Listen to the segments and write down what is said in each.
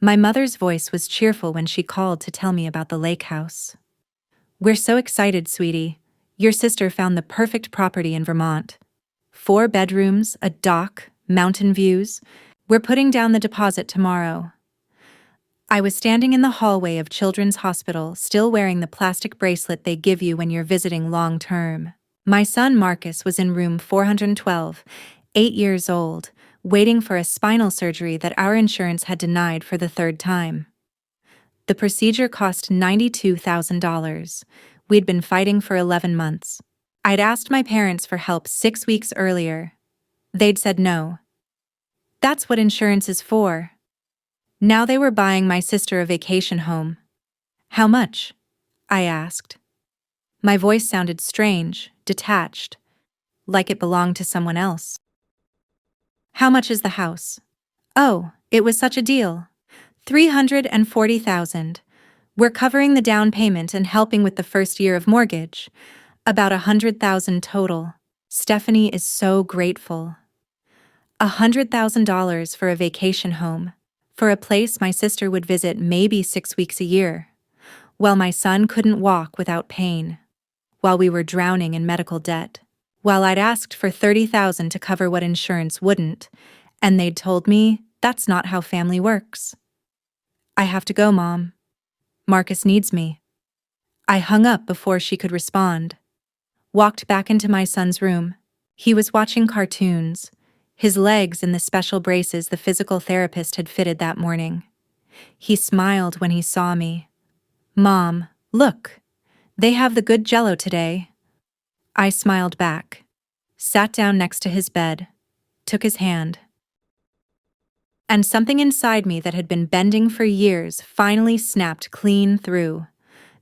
My mother's voice was cheerful when she called to tell me about the lake house. "We're so excited, sweetie. Your sister found the perfect property in Vermont. 4 bedrooms, a dock, mountain views. We're putting down the deposit tomorrow." I was standing in the hallway of Children's Hospital, still wearing the plastic bracelet they give you when you're visiting long-term. My son Marcus was in room 412, 8 years old, waiting for a spinal surgery that our insurance had denied for the 3rd time. The procedure cost $92,000. We'd been fighting for 11 months. I'd asked my parents for help 6 weeks earlier. They'd said no. That's what insurance is for. Now they were buying my sister a vacation home. "How much?" I asked. My voice sounded strange, detached, like it belonged to someone else. "How much is the house?" "Oh, it was such a deal. $340,000. We're covering the down payment and helping with the first year of mortgage. About $100,000 total." Stephanie is so grateful. $100,000 for a vacation home, for a place my sister would visit maybe 6 weeks a year, while my son couldn't walk without pain, while we were drowning in medical debt, while I'd asked for $30,000 to cover what insurance wouldn't, and they'd told me that's not how family works. "I have to go, Mom. Marcus needs me." I hung up before she could respond. Walked back into my son's room. He was watching cartoons, his legs in the special braces the physical therapist had fitted that morning. He smiled when he saw me. "Mom, look. They have the good Jell-O today." I smiled back, sat down next to his bed, took his hand. And something inside me that had been bending for years finally snapped clean through.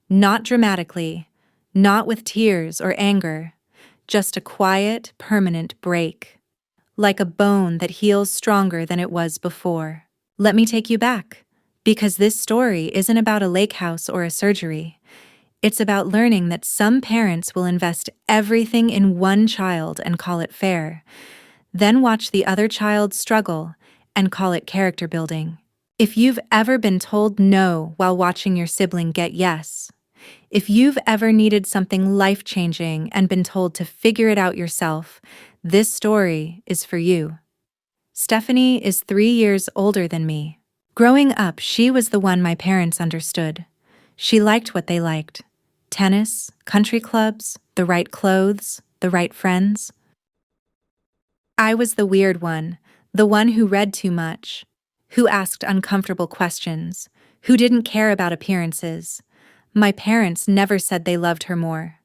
Not dramatically, not with tears or anger, just a quiet, permanent break. Like a bone that heals stronger than it was before. Let me take you back, because this story isn't about a lake house or a surgery. It's about learning that some parents will invest everything in one child and call it fair, then watch the other child struggle and call it character building. If you've ever been told no while watching your sibling get yes, if you've ever needed something life-changing and been told to figure it out yourself, this story is for you. Stephanie is 3 years older than me. Growing up, she was the one my parents understood. She liked what they liked. Tennis, country clubs, the right clothes, the right friends. I was the weird one, the one who read too much, who asked uncomfortable questions, who didn't care about appearances. My parents never said they loved her more.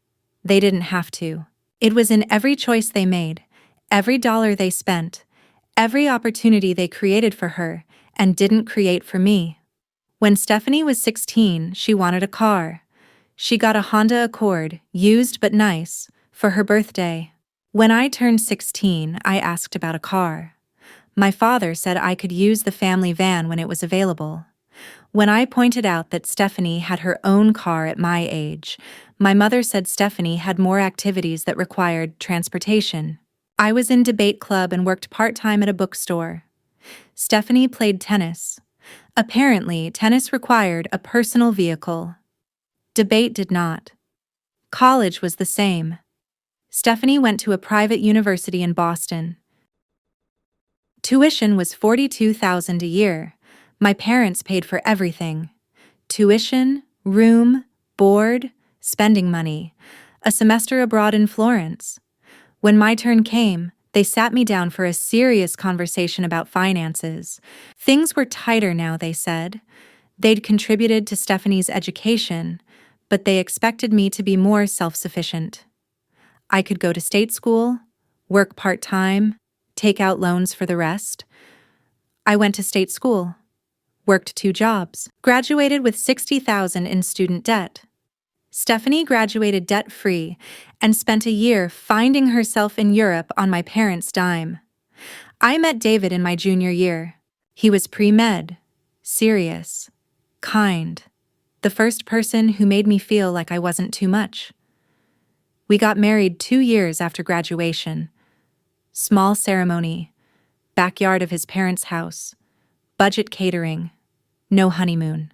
They didn't have to. It was in every choice they made, every dollar they spent, every opportunity they created for her and didn't create for me. When Stephanie was 16, she wanted a car. She got a Honda Accord, used but nice, for her birthday. When I turned 16, I asked about a car. My father said I could use the family van when it was available. When I pointed out that Stephanie had her own car at my age, my mother said Stephanie had more activities that required transportation. I was in debate club and worked part-time at a bookstore. Stephanie played tennis. Apparently, tennis required a personal vehicle. Debate did not. College was the same. Stephanie went to a private university in Boston. Tuition was $42,000 a year. My parents paid for everything. Tuition, room, board, spending money. A semester abroad in Florence. When my turn came, they sat me down for a serious conversation about finances. Things were tighter now, they said. They'd contributed to Stephanie's education, but they expected me to be more self-sufficient. I could go to state school, work part-time, take out loans for the rest. I went to state school, worked 2 jobs, graduated with $60,000 in student debt. Stephanie graduated debt-free and spent a year finding herself in Europe on my parents' dime. I met David in my junior year. He was pre-med, serious, kind, the first person who made me feel like I wasn't too much. We got married 2 years after graduation. Small ceremony, backyard of his parents' house, budget catering, no honeymoon.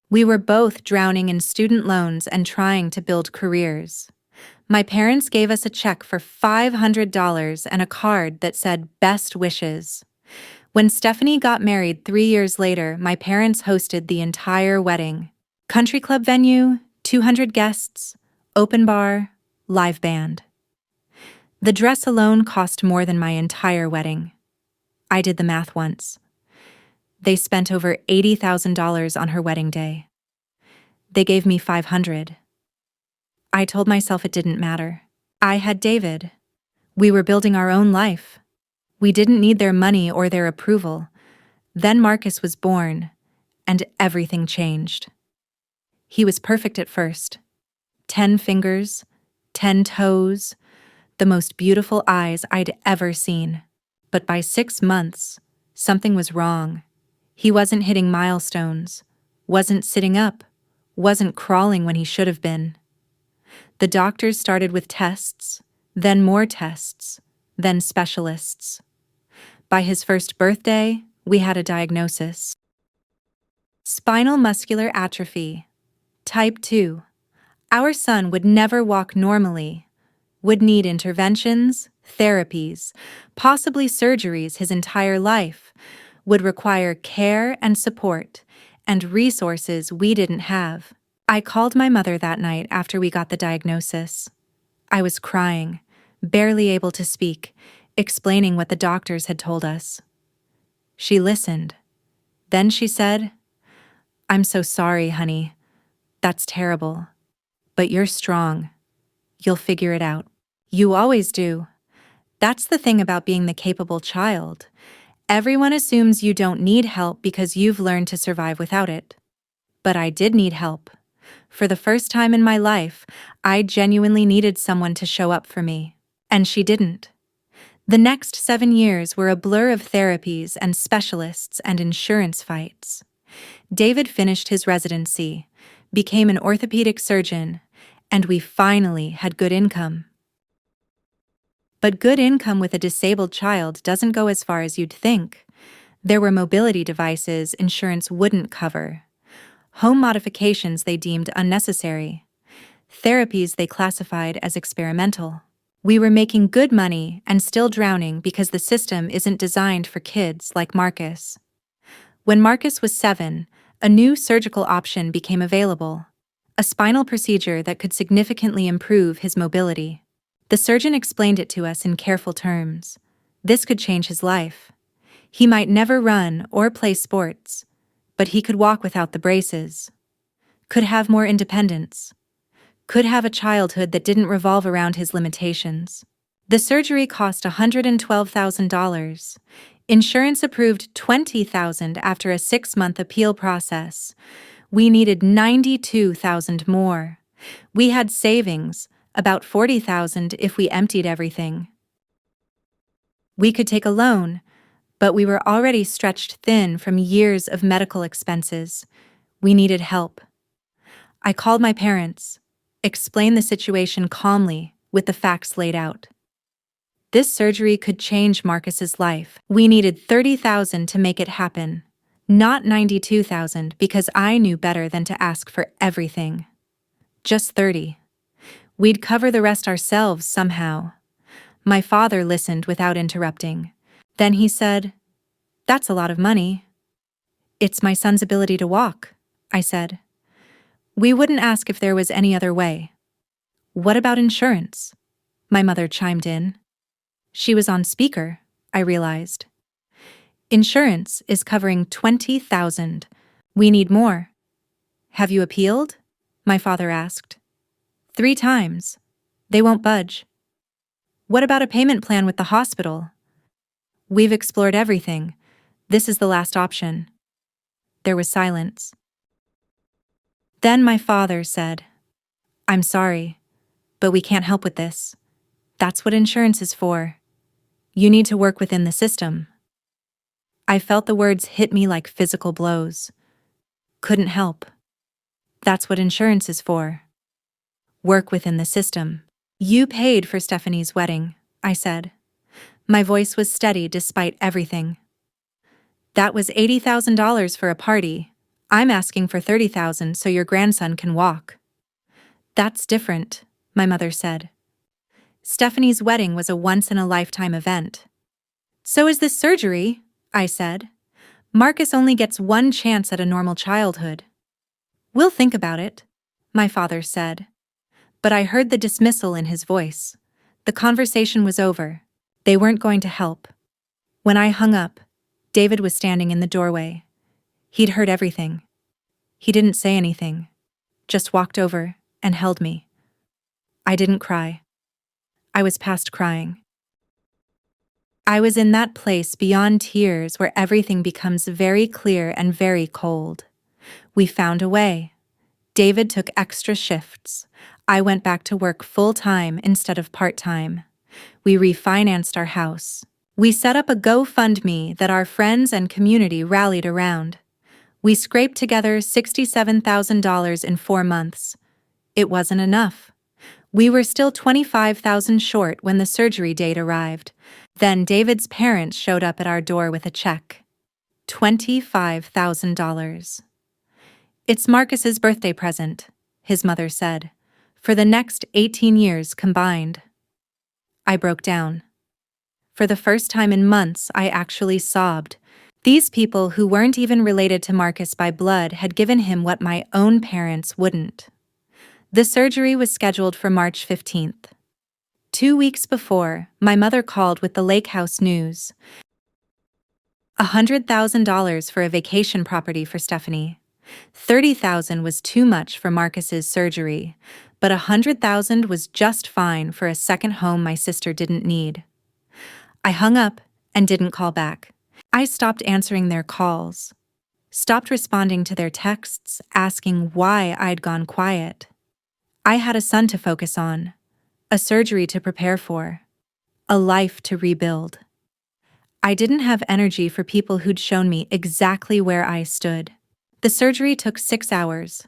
We were both drowning in student loans and trying to build careers. My parents gave us a check for $500 and a card that said "Best wishes." When Stephanie got married 3 years later, my parents hosted the entire wedding. Country club venue, 200 guests, open bar, live band. The dress alone cost more than my entire wedding. I did the math once. They spent over $80,000 on her wedding day. They gave me $500. I told myself it didn't matter. I had David. We were building our own life. We didn't need their money or their approval. Then Marcus was born, and everything changed. He was perfect at first. 10 fingers, 10 toes, the most beautiful eyes I'd ever seen. But by 6 months, something was wrong. He wasn't hitting milestones, wasn't sitting up, wasn't crawling when he should have been. The doctors started with tests, then more tests, then specialists. By his first birthday, we had a diagnosis. Spinal muscular atrophy, type 2. Our son would never walk normally, would need interventions, therapies, possibly surgeries his entire life, would require care and support, and resources we didn't have. I called my mother that night after we got the diagnosis. I was crying, barely able to speak, explaining what the doctors had told us. She listened. Then she said, "I'm so sorry, honey. That's terrible. But you're strong. You'll figure it out. You always do. That's the thing about being the capable child. Everyone assumes you don't need help because you've learned to survive without it. But I did need help. For the first time in my life, I genuinely needed someone to show up for me. And she didn't. The next 7 years were a blur of therapies and specialists and insurance fights. David finished his residency, became an orthopedic surgeon, and we finally had good income. But good income with a disabled child doesn't go as far as you'd think. There were mobility devices insurance wouldn't cover, home modifications they deemed unnecessary, therapies they classified as experimental. We were making good money and still drowning because the system isn't designed for kids like Marcus. When Marcus was 7, a new surgical option became available, a spinal procedure that could significantly improve his mobility. The surgeon explained it to us in careful terms. This could change his life. He might never run or play sports, but he could walk without the braces, could have more independence, could have a childhood that didn't revolve around his limitations. The surgery cost $112,000. Insurance approved $20,000 after a 6-month appeal process. We needed $92,000 more. We had savings, about $40,000 if we emptied everything. We could take a loan, but we were already stretched thin from years of medical expenses. We needed help. I called my parents, explained the situation calmly with the facts laid out. This surgery could change Marcus's life. We needed $30,000 to make it happen, not $92,000 because I knew better than to ask for everything. Just $30,000. We'd cover the rest ourselves somehow. My father listened without interrupting. Then he said, "That's a lot of money." "It's my son's ability to walk," I said. "We wouldn't ask if there was any other way." "What about insurance?" My mother chimed in. She was on speaker, I realized. "Insurance is covering $20,000. We need more." "Have you appealed?" my father asked. 3 times. They won't budge." "What about a payment plan with the hospital?" "We've explored everything. This is the last option." There was silence. Then my father said, "I'm sorry, but we can't help with this. That's what insurance is for. You need to work within the system." I felt the words hit me like physical blows. Couldn't help. That's what insurance is for. Work within the system. "You paid for Stephanie's wedding," I said. My voice was steady despite everything. That was $80,000 for a party. I'm asking for $30,000 so your grandson can walk. That's different, my mother said. Stephanie's wedding was a once-in-a-lifetime event. So is this surgery, I said. Marcus only gets one chance at a normal childhood. We'll think about it, my father said. But I heard the dismissal in his voice. The conversation was over. They weren't going to help. When I hung up, David was standing in the doorway. He'd heard everything. He didn't say anything, just walked over and held me. I didn't cry. I was past crying. I was in that place beyond tears where everything becomes very clear and very cold. We found a way. David took extra shifts. I went back to work full-time instead of part-time. We refinanced our house. We set up a GoFundMe that our friends and community rallied around. We scraped together $67,000 in 4 months. It wasn't enough. We were still $25,000 short when the surgery date arrived. Then David's parents showed up at our door with a check. $25,000. It's Marcus's birthday present, his mother said, for the next 18 years combined. I broke down. For the first time in months, I actually sobbed. These people who weren't even related to Marcus by blood had given him what my own parents wouldn't. The surgery was scheduled for March 15th. 2 weeks before, my mother called with the lake house news. $100,000 for a vacation property for Stephanie. $30,000 was too much for Marcus's surgery, but $100,000 was just fine for a second home my sister didn't need. I hung up and didn't call back. I stopped answering their calls, stopped responding to their texts asking why I'd gone quiet. I had a son to focus on, a surgery to prepare for, a life to rebuild. I didn't have energy for people who'd shown me exactly where I stood. The surgery took 6 hours.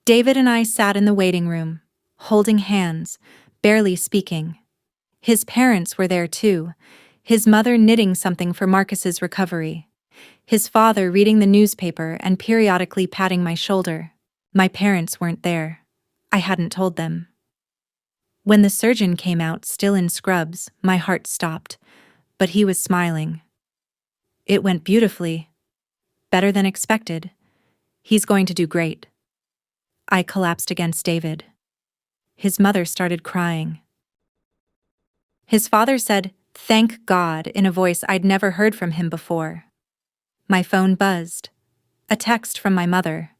David and I sat in the waiting room, holding hands, barely speaking. His parents were there too, his mother knitting something for Marcus's recovery, his father reading the newspaper and periodically patting my shoulder. My parents weren't there. I hadn't told them. When the surgeon came out still in scrubs, my heart stopped, but he was smiling. It went beautifully. Better than expected. He's going to do great. I collapsed against David. His mother started crying. His father said, "Thank God," in a voice I'd never heard from him before. My phone buzzed. A text from my mother.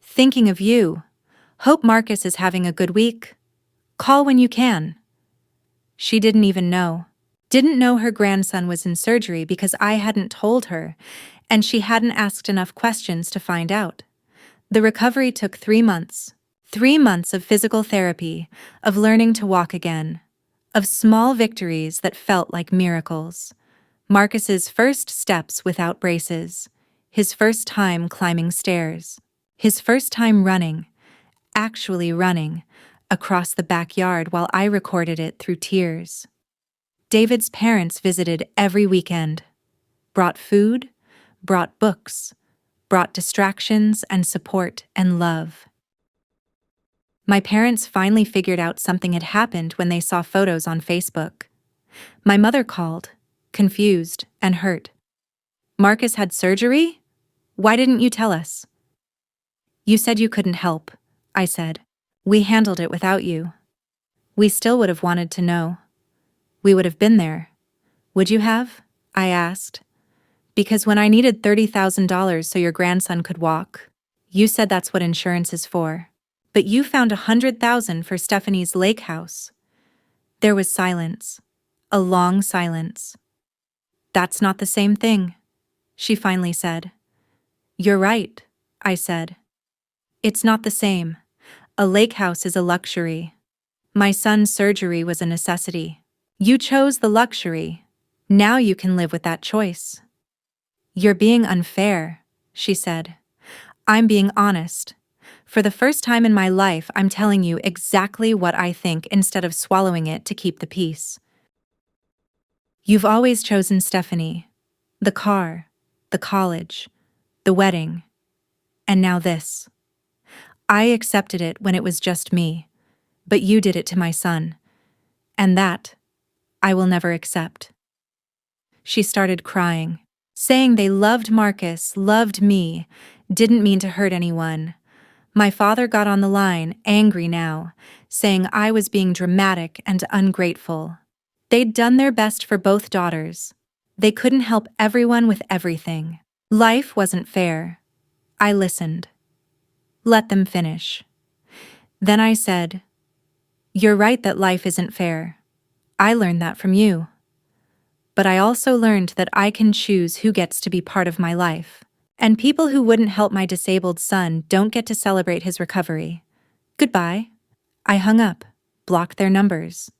"Thinking of you. Hope Marcus is having a good week. Call when you can." She didn't even know. Didn't know her grandson was in surgery because I hadn't told her, and she hadn't asked enough questions to find out. The recovery took 3 months. 3 months of physical therapy, of learning to walk again, of small victories that felt like miracles. Marcus's first steps without braces, his first time climbing stairs, his first time running, actually running, across the backyard while I recorded it through tears. David's parents visited every weekend, brought food, brought books, brought distractions and support and love. My parents finally figured out something had happened when they saw photos on Facebook. My mother called, confused and hurt. "Marcus had surgery? Why didn't you tell us?" "You said you couldn't help," I said. "We handled it without you." "We still would have wanted to know. We would have been there. Would you have?" I asked. "Because when I needed $30,000 so your grandson could walk, you said that's what insurance is for. But you found $100,000 for Stephanie's lake house." There was silence, a long silence. "That's not the same thing," she finally said. "You're right," I said. "It's not the same. A lake house is a luxury. My son's surgery was a necessity. You chose the luxury. Now you can live with that choice." "You're being unfair," she said. "I'm being honest. For the first time in my life, I'm telling you exactly what I think instead of swallowing it to keep the peace. You've always chosen Stephanie. The car, the college, the wedding, and now this. I accepted it when it was just me, but you did it to my son, and that I will never accept." She started crying, saying they loved Marcus, loved me, didn't mean to hurt anyone. My father got on the line, angry now, saying I was being dramatic and ungrateful. They'd done their best for both daughters. They couldn't help everyone with everything. Life wasn't fair. I listened. Let them finish. Then I said, "You're right that life isn't fair. I learned that from you. But I also learned that I can choose who gets to be part of my life. And people who wouldn't help my disabled son don't get to celebrate his recovery. Goodbye." I hung up, blocked their numbers.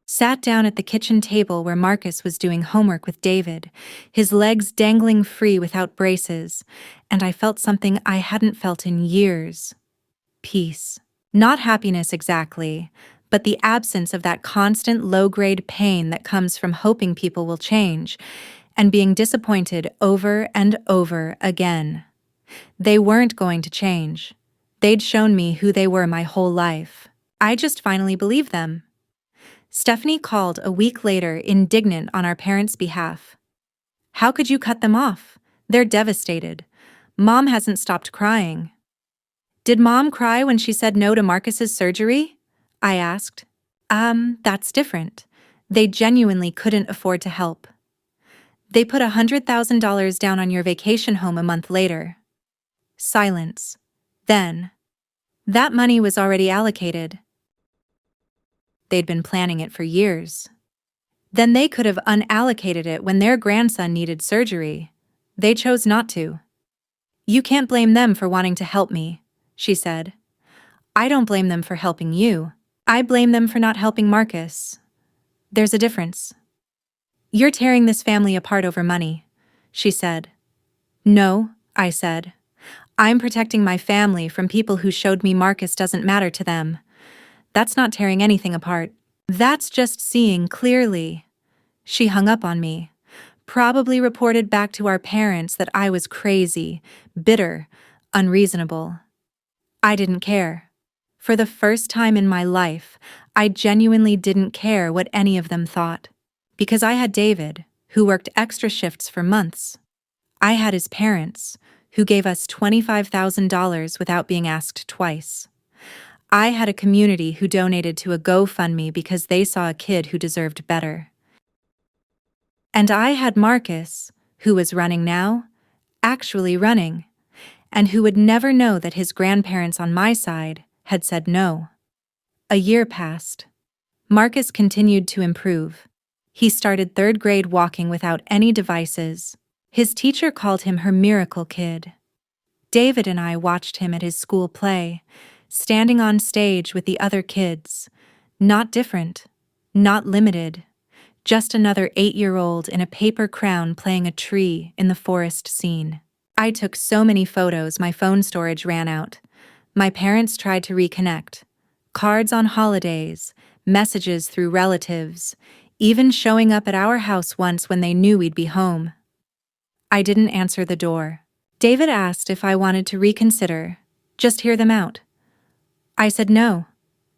Sat down at the kitchen table where Marcus was doing homework with David, his legs dangling free without braces, and I felt something I hadn't felt in years. Peace. Not happiness exactly, but the absence of that constant low-grade pain that comes from hoping people will change and being disappointed over and over again. They weren't going to change. They'd shown me who they were my whole life. I just finally believed them. Stephanie called a week later, indignant on our parents' behalf. "How could you cut them off? They're devastated. Mom hasn't stopped crying." "Did Mom cry when she said no to Marcus's surgery?" I asked. That's different. They genuinely couldn't afford to help. "They put $100,000 down on your vacation home a month later." Silence. Then, "That money was already allocated." They'd been planning it for years. Then they could have unallocated it when their grandson needed surgery. They chose not to. "You can't blame them for wanting to help me," she said. "I don't blame them for helping you. I blame them for not helping Marcus. There's a difference." "You're tearing this family apart over money," she said. "No," I said. "I'm protecting my family from people who showed me Marcus doesn't matter to them. That's not tearing anything apart. That's just seeing clearly." She hung up on me, probably reported back to our parents that I was crazy, bitter, unreasonable. I didn't care. For the first time in my life, I genuinely didn't care what any of them thought. Because I had David, who worked extra shifts for months. I had his parents, who gave us $25,000 without being asked twice. I had a community who donated to a GoFundMe because they saw a kid who deserved better. And I had Marcus, who was running now, actually running, and who would never know that his grandparents on my side had said no. A year passed. Marcus continued to improve. He started 3rd grade walking without any devices. His teacher called him her miracle kid. David and I watched him at his school play, standing on stage with the other kids. Not different, not limited, just another 8-year-old in a paper crown playing a tree in the forest scene. I took so many photos my phone storage ran out. My parents tried to reconnect. Cards on holidays, messages through relatives, even showing up at our house once when they knew we'd be home. I didn't answer the door. David asked if I wanted to reconsider, just hear them out. I said no.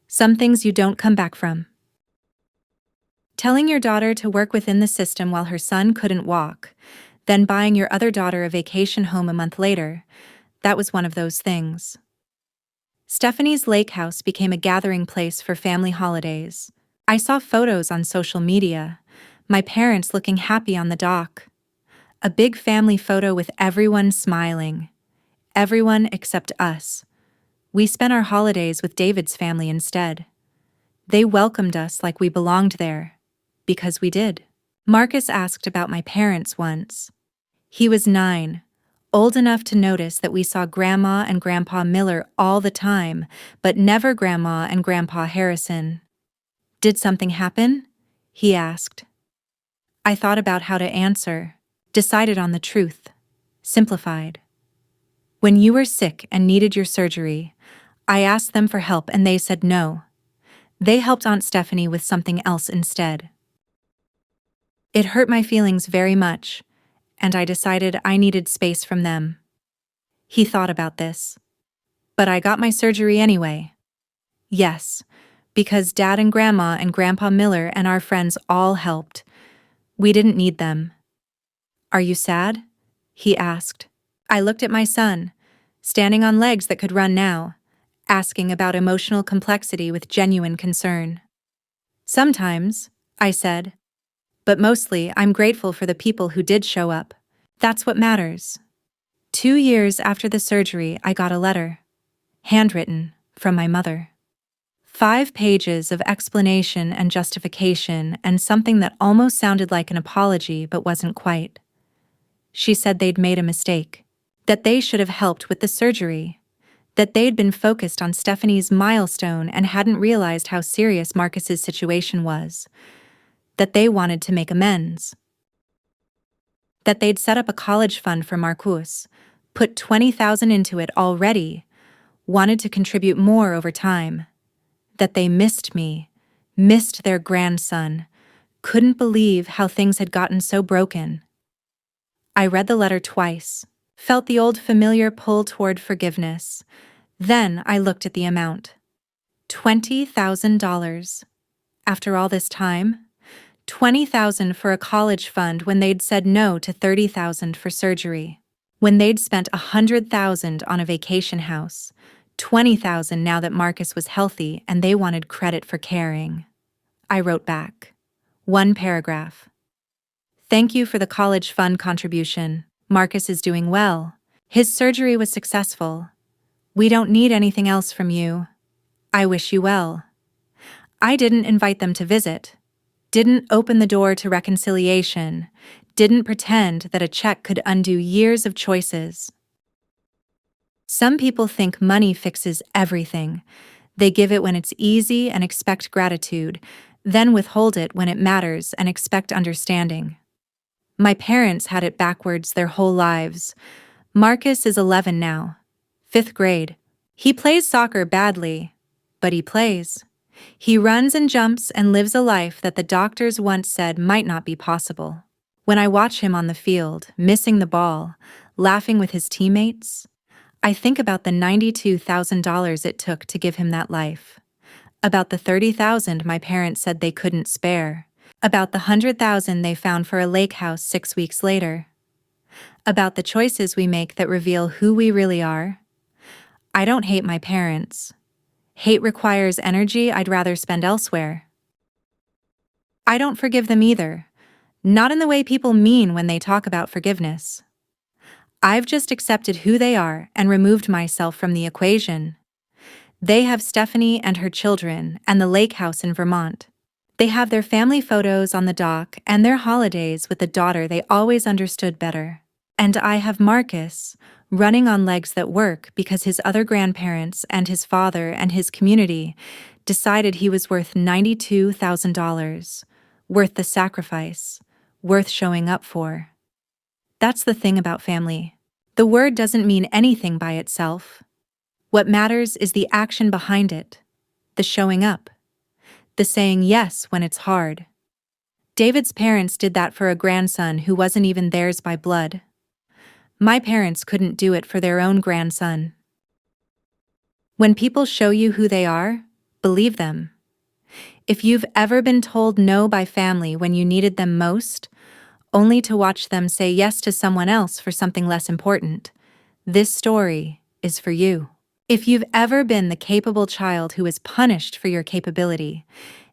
Some things you don't come back from. Telling your daughter to work within the system while her son couldn't walk, then buying your other daughter a vacation home a month later, that was one of those things. Stephanie's lake house became a gathering place for family holidays. I saw photos on social media, my parents looking happy on the dock. A big family photo with everyone smiling. Everyone except us. We spent our holidays with David's family instead. They welcomed us like we belonged there. Because we did. Marcus asked about my parents once. He was 9, old enough to notice that we saw Grandma and Grandpa Miller all the time, but never Grandma and Grandpa Harrison. "Did something happen?" he asked. I thought about how to answer, decided on the truth, simplified. "When you were sick and needed your surgery, I asked them for help and they said no. They helped Aunt Stephanie with something else instead. It hurt my feelings very much, and I decided I needed space from them. He thought about this. But I got my surgery anyway. Yes, because Dad and Grandma and Grandpa Miller and our friends all helped. We didn't need them. Are you sad? He asked. I looked at my son, standing on legs that could run now, asking about emotional complexity with genuine concern. Sometimes, I said. But mostly, I'm grateful for the people who did show up. That's what matters. 2 years after the surgery, I got a letter. Handwritten, from my mother. 5 pages of explanation and justification and something that almost sounded like an apology but wasn't quite. She said they'd made a mistake, that they should have helped with the surgery, that they'd been focused on Stephanie's milestone and hadn't realized how serious Marcus's situation was, that they wanted to make amends, that they'd set up a college fund for Marcus, put $20,000 into it already, wanted to contribute more over time, that they missed me, missed their grandson, couldn't believe how things had gotten so broken. I read the letter twice, felt the old familiar pull toward forgiveness. Then I looked at the amount. $20,000. After all this time? $20,000 for a college fund when they'd said no to $30,000 for surgery. When they'd spent $100,000 on a vacation house. $20,000 now that Marcus was healthy and they wanted credit for caring. I wrote back. 1 paragraph. Thank you for the college fund contribution. Marcus is doing well. His surgery was successful. We don't need anything else from you. I wish you well. I didn't invite them to visit. Didn't open the door to reconciliation. Didn't pretend that a check could undo years of choices. Some people think money fixes everything. They give it when it's easy and expect gratitude, then withhold it when it matters and expect understanding. My parents had it backwards their whole lives. Marcus is 11 now, 5th grade. He plays soccer badly, but he plays. He runs and jumps and lives a life that the doctors once said might not be possible. When I watch him on the field, missing the ball, laughing with his teammates, I think about the $92,000 it took to give him that life. About the $30,000 my parents said they couldn't spare. About the $100,000 they found for a lake house 6 weeks later. About the choices we make that reveal who we really are. I don't hate my parents. Hate requires energy I'd rather spend elsewhere. I don't forgive them either. Not in the way people mean when they talk about forgiveness. I've just accepted who they are and removed myself from the equation. They have Stephanie and her children and the lake house in Vermont. They have their family photos on the dock and their holidays with the daughter they always understood better. And I have Marcus, running on legs that work because his other grandparents and his father and his community decided he was worth $92,000, worth the sacrifice, worth showing up for. That's the thing about family. The word doesn't mean anything by itself. What matters is the action behind it, the showing up, the saying yes when it's hard. David's parents did that for a grandson who wasn't even theirs by blood. My parents couldn't do it for their own grandson. When people show you who they are, believe them. If you've ever been told no by family when you needed them most, only to watch them say yes to someone else for something less important, this story is for you. If you've ever been the capable child who is punished for your capability,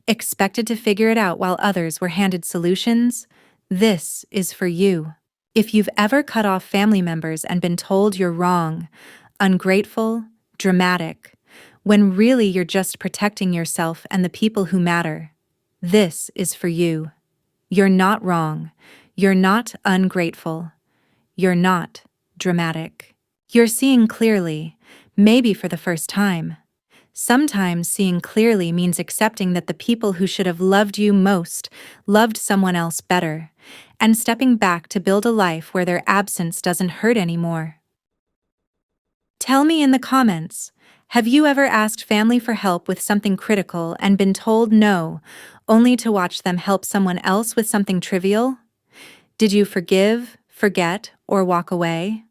expected to figure it out while others were handed solutions, this is for you. If you've ever cut off family members and been told you're wrong, ungrateful, dramatic, when really you're just protecting yourself and the people who matter, this is for you. You're not wrong. You're not ungrateful. You're not dramatic. You're seeing clearly, maybe for the first time. Sometimes seeing clearly means accepting that the people who should have loved you most loved someone else better, and stepping back to build a life where their absence doesn't hurt anymore. Tell me in the comments, have you ever asked family for help with something critical and been told no, only to watch them help someone else with something trivial? Did you forgive, forget, or walk away?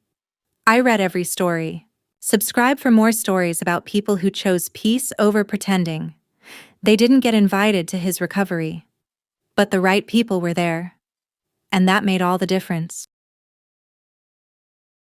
I read every story. Subscribe for more stories about people who chose peace over pretending. They didn't get invited to his recovery, but the right people were there. And that made all the difference.